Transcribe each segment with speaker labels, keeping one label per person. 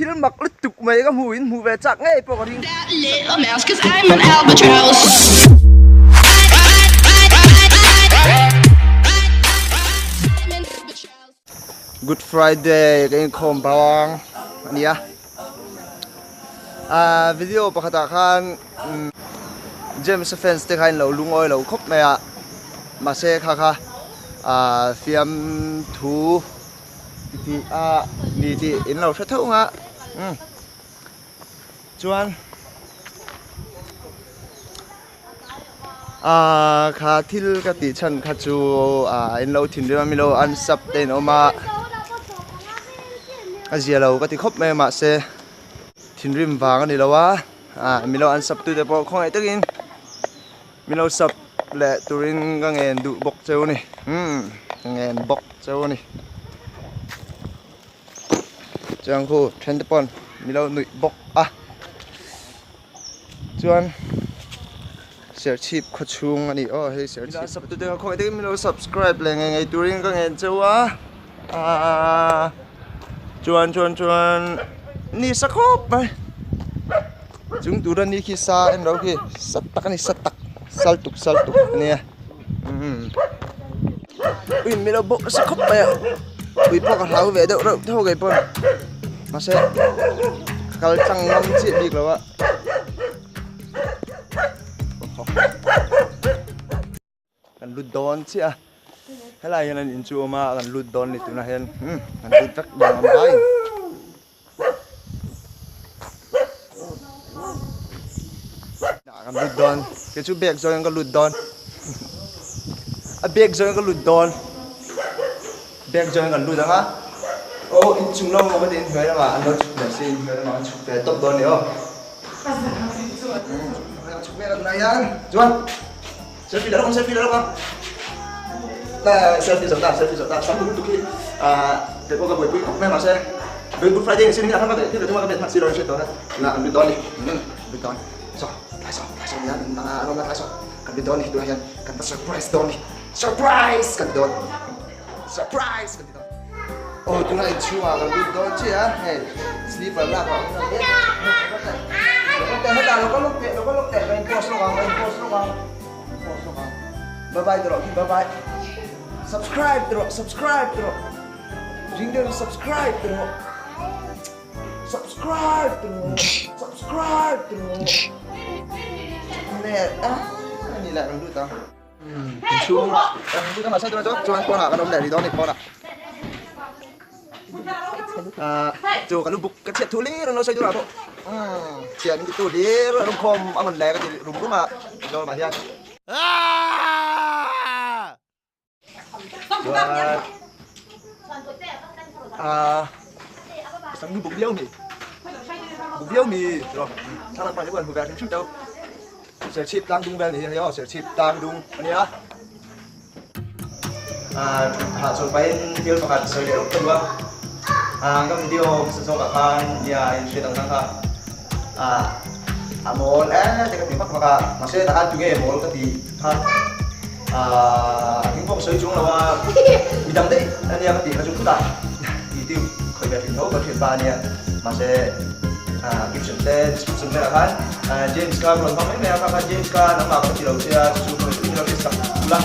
Speaker 1: thil mak lut tuk mai ka huin hu ve chak ngai po ring
Speaker 2: Little mouse, 'cause I'm an albatross.
Speaker 1: Good Friday cái khom bawang ania video pakata khan James fans te khain lo lungoi lo khop maya ma se kha kha fiam thu ti ni ti in lo tha thau nga chuan kha thil ka ti chan kha chu in lo thin re mi lo an sap te no ma azia lo ka ti khop me ma se thin rim wang ani lo wa mi lo an sap tu te po khoi takin mi lo sap le turin ka ngen du bok cheu ni ngen bok cheu ni chang khu then te pon mi lo nui bok chuan share chip kho chung ani he share chip sap tu te khoi takin mi lo subscribe le ngai turin ka ngen cheu wa chuan ni sakop mai chúng tu ra ni khi sa en đâu khi sat tak ni sat tak saltuk nè ui mi lo bo sakop mai ui po ka hau ve đâu thâu cái pon mà sẽ kal chang ngam chi dik lo wa kan lut don chi hay là hiện in chu ma kan lut don ni tu na hen kan lut tak bang am bai kan lut don cái chú bẹc rồi kan lut don bẹc rồi kan lut don bẹc rồi kan lut ha in chung long mà đến phải là anh nói chụp để xin phải là chụp về top don nữa chụp về lần này anh Juan selfie đó không selfie giống ta xong lúc khi để cô gặp buổi quý mẹ mà sẽ với Good Friday xin nhận các bạn tiếp tục các bạn xin lỗi chuyện đó là ăn don đi don so lại so nhá nó lại so cần don đi tôi hay cần surprise don đi surprise cần don tôi này chua cần don chứ hey sleeper là có hết là nó có lúc tệ mình post nó vào bye bye rồi bye bye subscribe terus ring dia subscribe terus nè ini lah rambut tau chung rambut kan masa tu macam cuman kau nak kan om dari doni kau nak tu kalau buk kecil tulir no saya juga tu sian itu tulir rum kom aman lek di rumah lo macam sáng bụng liêu mì rồi sao lại phải những quần về chút đâu sẽ chip đang đung về thì hiểu sẽ chip đang đung anh nhá hạ xuống bay tiêu và hạt sợi đều không vâng các video sử dụng cả khan nhà sẽ đồng năng mol thì các bạn bắt mà sẽ đã ăn chung mol cái gì ha những phong sợi chúng là bị đâm đấy anh em thì nó chúng ta thì tiêu khởi về truyền thống và truyền bá nha mà sẽ kịp sừng là kan James ka còn không mấy kan James ka nắm vào cái đầu xe chụp rồi chúng ta biết sắp là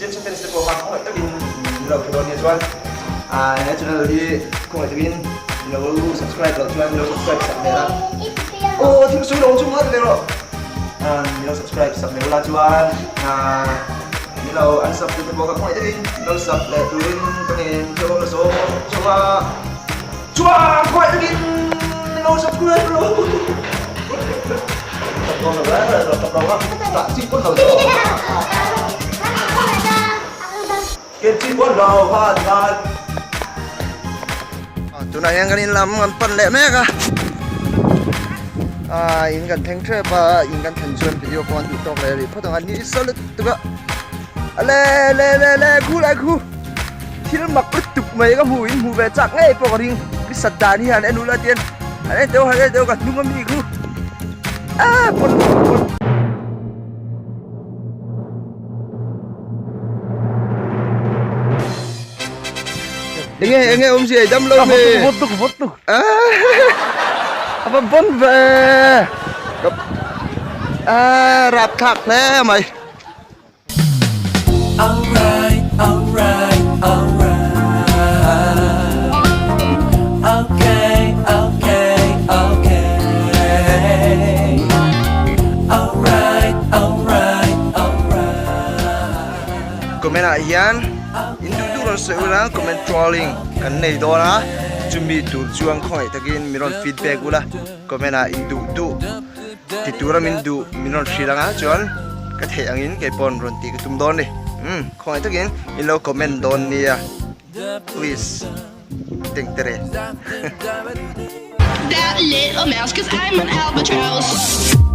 Speaker 1: James sẽ sẽ có mặt không phải tất nhiên đầu cái đầu nha chuan nói chung là đi không phải tất nhiên nếu subscribe rồi chuan nếu subscribe sắp này là thiếu số đầu chung hết rồi nếu subscribe sắp này là chuan nếu ăn sắp thì tôi không phải tất nhiên nếu sắp là tôi có thể cho con số cho chua gọi tất nhiên nó subscribe luôn con rồi đấy rồi tập đầu á bạn chim con đầu cái chim con đầu ha tụi này anh làm phần lẹ mẹ cả in gần thanh tre ba in gần thanh xuân video con tụi tóc này thì phát động anh đi sao được tụi bạn lẹ khu thil mak lut tuk mai ka huin hu ve chak ngai po ring ki sadan hi han enu la tien ane teu ka nungam mi khu pon nghe om gì đâm lâu nè
Speaker 3: foto
Speaker 1: Apa bon về rạp khạc nè mày.
Speaker 3: Alright, alright, alright. Okay, okay, okay. Alright, alright, alright.
Speaker 1: Comment lại hiền. Indu ron sẽ ula comment trolling kan nei do na. Chumi tu chuang khoi takin miron feedback ula. Comment lại indu ti tura min du minon shilanga chuan ka the angin ke pon ron ti ka tum don ni khoi takin in lo comment don nia please think tere
Speaker 2: That little mouse, 'cause I'm an albatross.